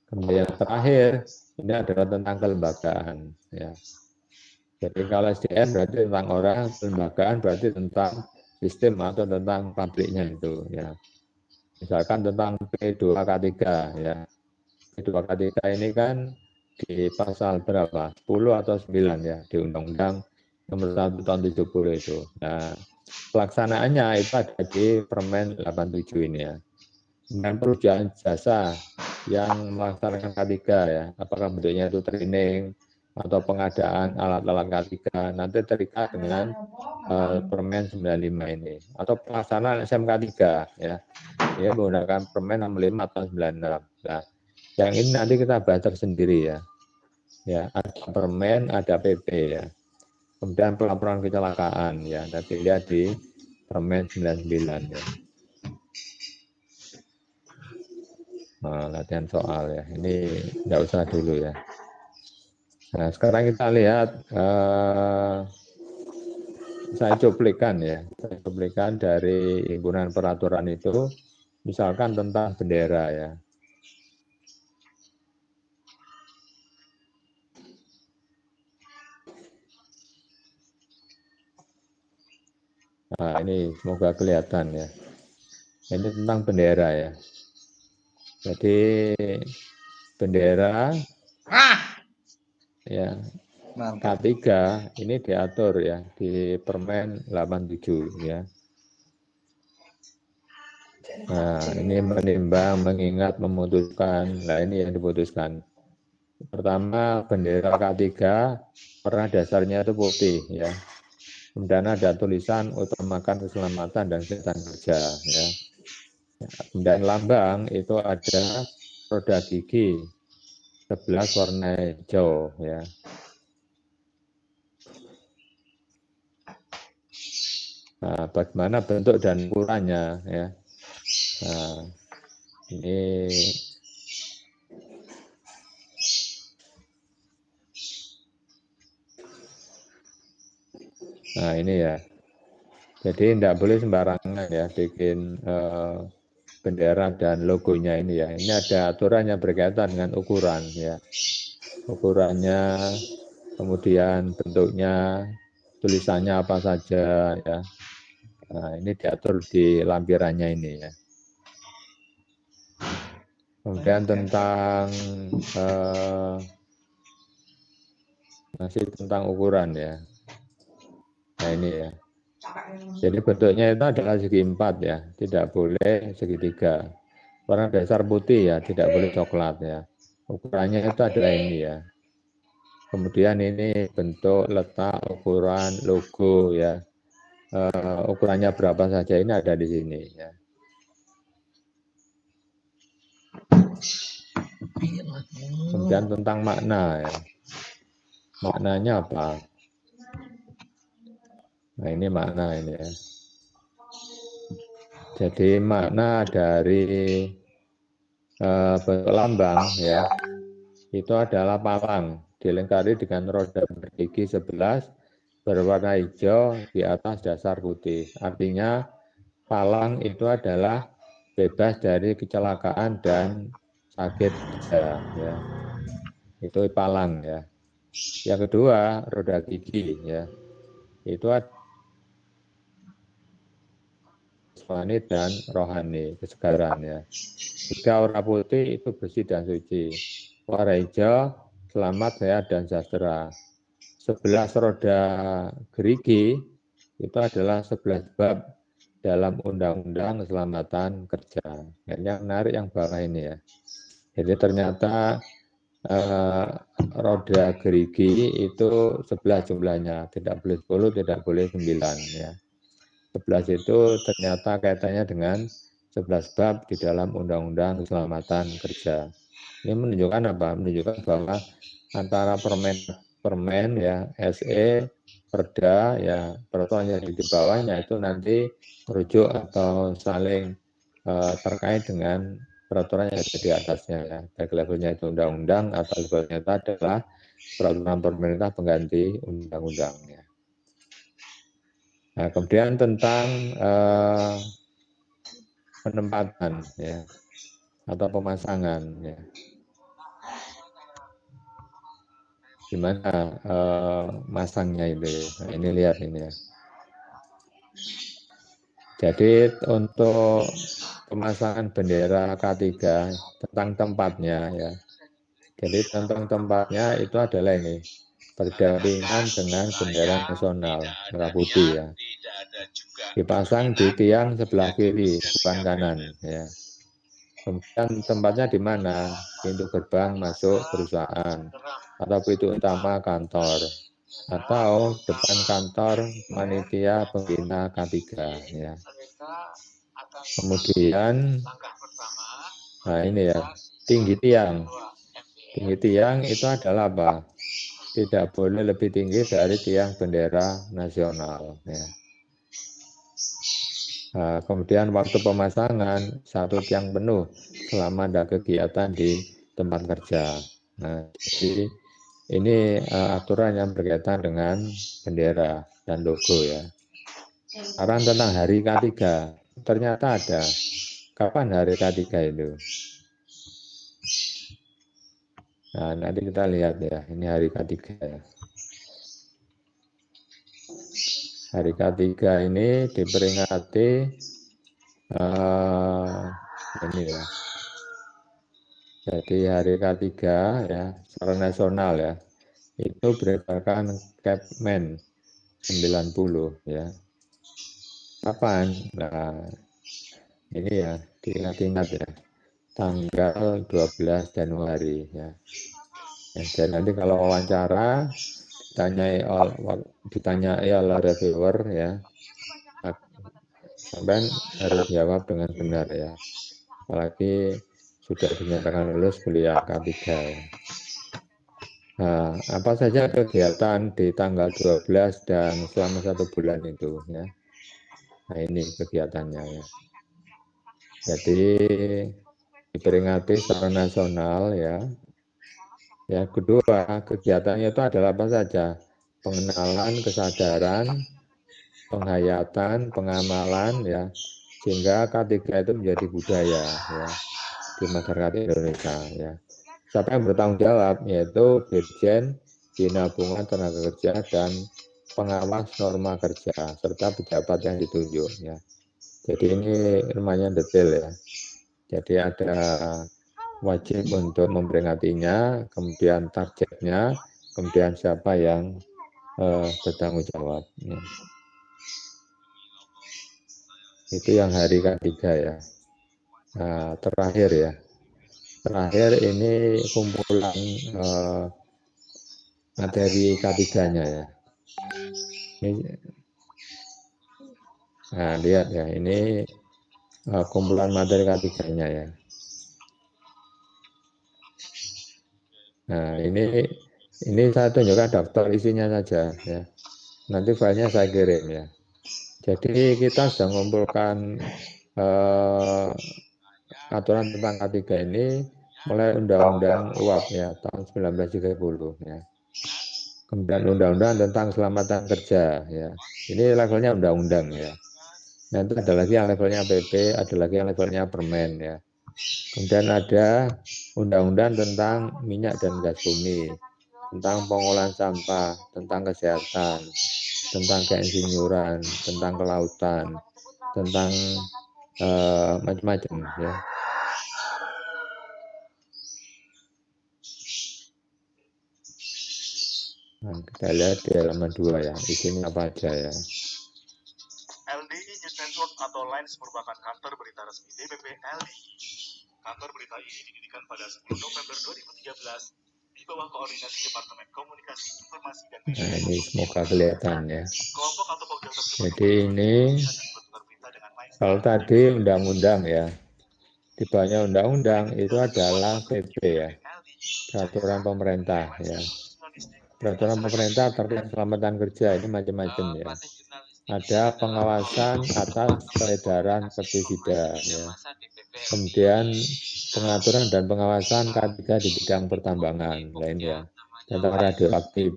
Kemudian yang terakhir ini adalah tentang kelembagaan ya. Jadi kalau SDM berarti tentang orang, kelembagaan berarti tentang sistem atau tentang pabriknya itu ya. Misalkan tentang P2K3 ya. P2K3 ini kan di pasal berapa? 10 atau 9 ya di Undang-Undang nomor 1 tahun 70 itu. Nah, pelaksanaannya itu ada di Permen 87 ini ya. Dan perusahaan jasa yang melaksanakan K3 ya, apakah bentuknya itu training atau pengadaan alat-alat K3, nanti terikat dengan Permen 95 ini. Atau pelaksanaan SMK 3 ya, ya menggunakan Permen 65 tahun 96. Nah, yang ini nanti kita bahas tersendiri ya. Ya, ada Permen, ada PP ya. Kemudian pelaporan kecelakaan ya, nanti lihat di Permen 99 ya. latihan soal ya. Ini nggak usah dulu ya. Nah, sekarang kita lihat saya cuplikan ya. Saya cuplikan dari himpunan peraturan itu, misalkan tentang bendera ya. Nah, ini semoga kelihatan ya. Ini tentang bendera ya. Jadi bendera ya Mantap. K3 ini diatur ya di Permen 87 ya. Nah, ini menimbang, mengingat, memutuskan. Nah, ini yang diputuskan. Pertama, bendera K3 warna dasarnya itu putih ya. Kemudian ada tulisan utamakan keselamatan dan kesehatan kerja ya. Kemudian lambang itu ada roda gigi 11 warna hijau ya. Nah, bagaimana bentuk dan ukurannya ya. Nah, ini ya. Jadi tidak boleh sembarangan ya bikin bendera dan logonya ini ya. Ini ada aturan yang berkaitan dengan ukuran ya. Ukurannya, kemudian bentuknya, tulisannya apa saja ya. Nah, ini diatur di lampirannya ini ya. Kemudian tentang masih tentang ukuran ya. Nah ini ya. Jadi bentuknya itu adalah segi 4 ya, tidak boleh segitiga. Warna dasar putih ya, tidak boleh coklat ya. Ukurannya itu adalah ini ya. Kemudian ini bentuk, letak, ukuran, logo ya. Ukurannya berapa saja ini ada di sini ya. Kemudian tentang makna ya. Maknanya apa? Nah ini makna ini ya. Jadi makna dari bentuk lambang ya, itu adalah palang dilengkapi dengan roda bergigi 11 berwarna hijau di atas dasar putih. Artinya palang itu adalah bebas dari kecelakaan dan sakit kerja ya. Itu palang ya. Yang kedua, roda gigi ya. Itu ada jasmani dan rohani, kesegaran ya. Tiga warna putih itu bersih dan suci. Warna hijau selamat, sehat dan sejahtera. 11 roda gerigi itu adalah 11 bab dalam Undang-Undang Keselamatan Kerja. Yang menarik yang bawah ini ya. Jadi ternyata roda gerigi itu 11 jumlahnya, tidak boleh 10, tidak boleh 9 ya. 11 itu ternyata kaitannya dengan 11 bab di dalam Undang-Undang Keselamatan Kerja. Ini menunjukkan apa? Menunjukkan bahwa antara permen ya, SE, Perda ya, peraturan yang di bawahnya itu nanti merujuk atau saling terkait dengan peraturan yang ada di atasnya ya. Baik levelnya itu undang-undang atau levelnya itu adalah peraturan pemerintah pengganti undang-undang ya. Nah, kemudian tentang penempatan ya atau pemasangan ya. Gimana masangnya itu ya. Nah, ini lihat ini ya. Jadi untuk pemasangan bendera K3 tentang tempatnya ya. Jadi tentang tempatnya itu adalah ini berdampingan dengan bendera nasional merah putih ya. Dipasang di tiang sebelah kiri bukan kanan ya. Kemudian tempatnya di mana? Pintu gerbang masuk perusahaan atau pintu utama kantor atau depan kantor panitia pembina K3 ya. Kemudian nah ini ya, tinggi tiang. Tinggi tiang itu adalah apa? Tidak boleh lebih tinggi dari tiang bendera nasional ya. Nah, kemudian waktu pemasangan 1 tiang penuh selama ada kegiatan di tempat kerja. Nah, jadi ini aturan yang berkaitan dengan bendera dan logo ya. Sekarang tentang hari K3, ternyata ada. Kapan hari K3 itu? Nah, nanti kita lihat ya, ini hari K3 ya. Hari K3 ini diperingati ini ya. Jadi hari K3 ya, secara nasional ya, itu berdasarkan Kepmen 90 ya. Kapan? Nah, ini ya diingat-ingat ya, tanggal 12 Januari ya. Ya, jadi nanti kalau wawancara ditanyai oleh reviewer ya, sampai harus jawab dengan benar ya. Apalagi sudah dinyatakan lulus kuliah K3 ya. Nah, apa saja kegiatan di tanggal 12 dan selama 1 bulan itu ya. Nah, ini kegiatannya ya. Jadi diperingati secara nasional ya. Ya, kedua, kegiatannya itu adalah apa saja? Pengenalan, kesadaran, penghayatan, pengamalan ya. Sehingga K3 itu menjadi budaya ya di masyarakat Indonesia ya. Siapa yang bertanggung jawab yaitu Dirjen Bina Hubungan Tenaga Kerja dan pengawas norma kerja serta pejabat yang ditunjuk ya. Jadi ini lumayan detail ya. Jadi ada wajib untuk memperingatinya, kemudian targetnya, kemudian siapa yang bertanggung jawab. Ya. Itu yang hari K3 ya. Nah, terakhir ya. Terakhir ini kumpulan materi K3-nya ya. Ini, nah, lihat ya, ini kumpulan materi K3-nya ya. Nah, ini saya tunjukkan daftar isinya saja ya. Nanti filenya saya kirim ya. Jadi kita sudah mengumpulkan aturan tentang K3 ini mulai Undang-Undang UAP ya tahun 1930 ya. Kemudian Undang-Undang tentang Keselamatan Kerja ya. Ini levelnya undang-undang ya. Nah, itu ada lagi yang levelnya PP, ada lagi yang levelnya permen ya. Kemudian ada undang-undang tentang minyak dan gas bumi, tentang pengolahan sampah, tentang kesehatan, tentang keinsinyuran, tentang kelautan, tentang macam-macam ya. Nah, kita lihat di halaman 2 ya, isinya apa aja ya. LDI News Network atau Lines merupakan kantor berita resmi DPP LDI. Kantor berita ini didirikan pada 10 November 2013 di bawah koordinasi Departemen Komunikasi Informasi dan Media. Nah, ini semoga kelihatan ya. Kelompok atau program tersebut Jadi ini bertukar berita dengan Lines. kalau tadi undang-undang ya, di bawahnya undang-undang itu adalah PP ya, peraturan pemerintah ya. Peraturan pemerintah terkait keselamatan kerja ini macam-macam ya. Ada pengawasan atas peredaran pestisida ya. Kemudian pengaturan dan pengawasan K3 di bidang pertambangan lain ya. Tentang radioaktif.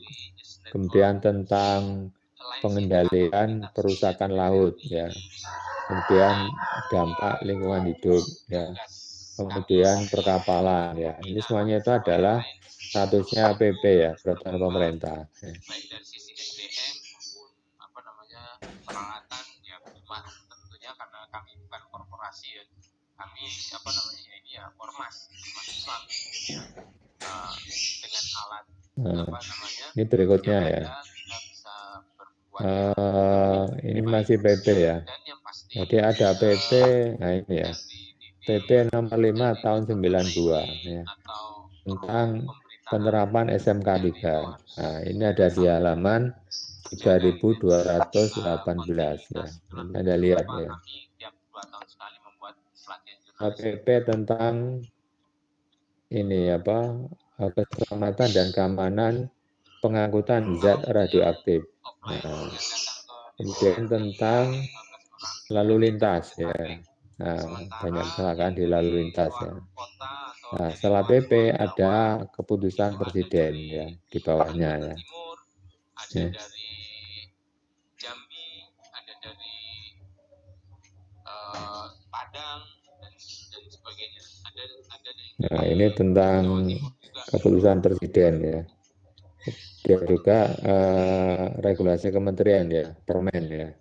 Kemudian tentang pengendalian perusakan laut ya. Kemudian dampak lingkungan hidup ya. Kemudian perkapalan ya. Ini semuanya itu adalah statusnya PP ya, peraturan pemerintah. Ya. Baik dari sisi SDM maupun apa namanya peralatan ya cuma tentunya karena kami bukan korporasi ya kami apa namanya ya ini ya ormas Islam gitu ya dengan alat apa namanya ini berikutnya yang ya. ada kita bisa berbuat Ini masih PP ya. dan yang pasti Jadi ada PP, nah ini ya. PP nomor 5 tahun 92 ya. Tentang penerapan SMK 3. Nah, ini ada di halaman 3218 ya. Ini Anda lihat ya. PP tentang ini apa keselamatan dan keamanan pengangkutan zat radioaktif. Nah, kemudian tentang lalu lintas ya. traffic. Nah, Sementara banyak kecelakaan yang di lalu dari lintas luar ya. kota atau Nah, dari setelah luar PP Pulau ada Jawa keputusan itu ada presiden dari ya di bawahnya Kalimantan ya. Timur, ada Ya. dari Jambi, ada dari Padang dan sebagainya. Ada dari Nah, ini tentang Jawa Timur juga. keputusan presiden ya. Dia juga regulasi kementerian ya, permen ya. Nah,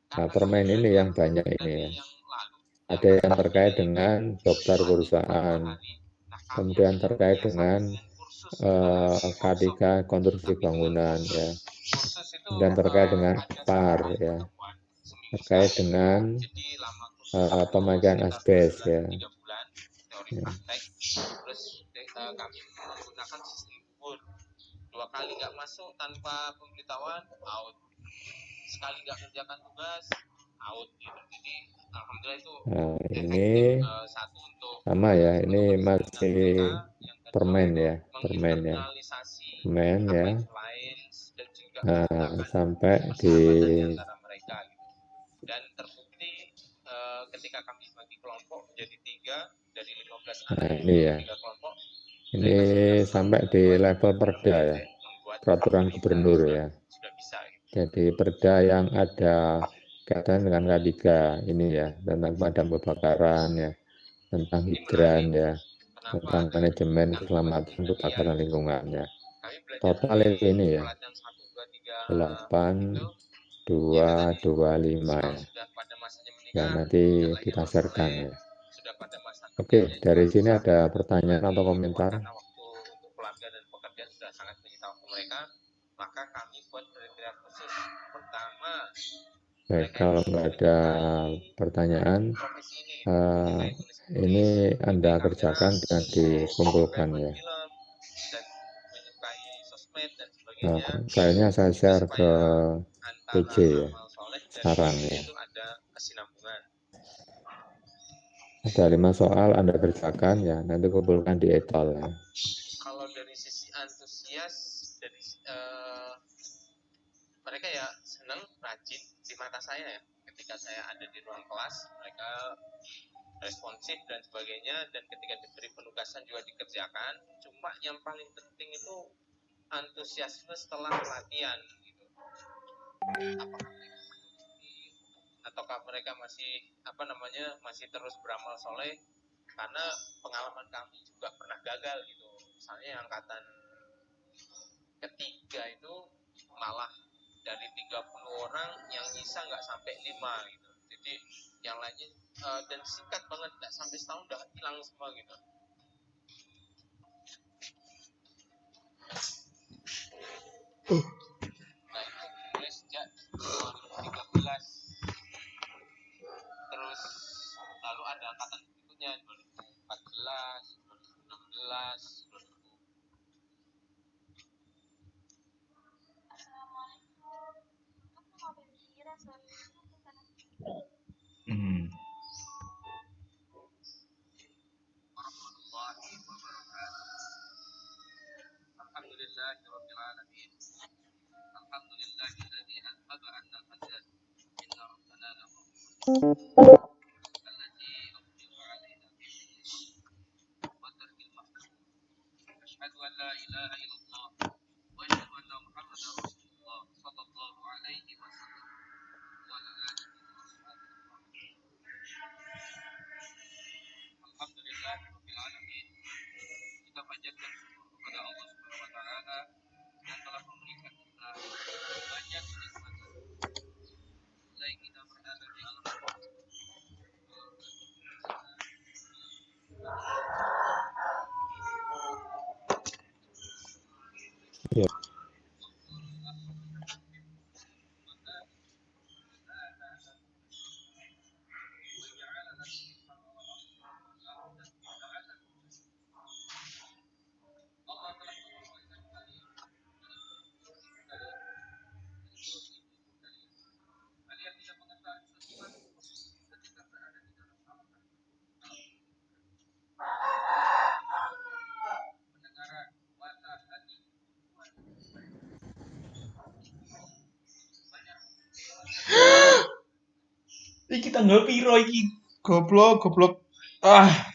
Karena permen kami ini belajar yang banyak ini dari ya. yang lalu, Ada yang terkait ini dengan daftar Jumat itu berapa perusahaan, hari. Nah, kami kemudian akhirnya terkait menyiasati dengan dengan kursus dibahas workshop. K3 konstruksi Tapi dengan bangunan kursus, ya. kursus itu Kemudian terkait dengan ada PAR 1 kali ya. pertemuan seminggu Terkait sekali. dengan Jadi lama kursus itu pemakaian sekitar asbes ya. 3 bulan teori Ya. praktek. Terus kami menggunakan sistem gugur. 2 kali nggak masuk tanpa pemberitahuan, out. Sekali nggak kerjakan tugas, out gitu. Jadi alhamdulillah itu Nah, ini efektif. Satu untuk sama ya, ini mendisiplinkan masih mereka, yang kedua permen untuk ya, permen ya, menginternalisasi permen apa ya. itu lines dan juga Nah, menciptakan sampai di persahabatan di antara mereka gitu. Dan terbukti ketika kami bagi kelompok menjadi 3 dari 15 anak nah, itu ini ya, 3 kelompok. ini Mereka sudah sampai di level perda ya, membuat peraturan berita, gubernur ya. sudah bisa gitu. Jadi perda yang ada kaitan dengan K3 ini ya, tentang pemadam kebakaran ya, tentang Ini hidran menarik. ya, Kenapa tentang manajemen kami keselamatan buat kebakaran event lingkungan ya. kami belajar Total dari ini ya, pelatihan 1, 2, 3 itu 8225 kalau ya. sudah pada masanya Ya menikah, nanti yang lainnya kita baru sharekan boleh, ya. sudah pada masa Oke, kerjanya juga dari sini bisa ada pertanyaan atau berbagi komentar? karena waktu untuk keluarga dan pekerjaan sudah sangat menyita waktu mereka, maka kami buat kriteria khusus. Pertama, Baik, mereka kalau itu nggak ada menyukai pertanyaan, profesi ini, eh, menyukai menulis ini tulis, Anda menyukai kamera, kerjakan dan menyukai dikumpulkan buat ya. film, dan menyukai sosmed dan sebagainya, Filenya saya share ke supaya antara PJ ya, amal soleh dan sekarang profesi ya. itu ada kesinambungan. Ada 5 soal Anda kerjakan ya, nanti kumpulkan di etol ya. Kalau dari sisi antusias, dari mereka ya senang, rajin di mata saya ya. Ketika saya ada di ruang kelas, mereka responsif dan sebagainya, dan ketika diberi penugasan juga dikerjakan. Cuma yang paling penting itu antusiasme setelah pelatihan gitu. Apakah mereka ataukah mereka masih terus beramal soleh, karena pengalaman kami juga pernah gagal gitu. Misalnya angkatan ketiga itu malah dari 30 orang yang nyisa nggak sampai 5 gitu. Jadi yang lainnya dan singkat banget, nggak sampai setahun udah hilang semua gitu. Nah itu mulai sejak 2013. Terus lalu ada angkatan berikutnya 2014, 2016, 2000. Alhamdulillahirabbil alamin. Alhamdulillahilladzi anqadha 'anna al-hasan. Inna rabbana lahu alladzi awjaba 'alaina wa tarkil mahzun. Asyhadu an la ilaha illallah wa asyhadu anna Muhammadar Rasulullah sallallahu alaihi wasallam wa ala alihi wa sahbihi. Alhamdulillahirabbil alamin. Kita panjatkan syukur kepada Allah Subhanahu wa taala yang telah memberikan kita banyak kenikmatan. Mulai kita berada di alam Iki tanggal piro iki? Goblok. Ah.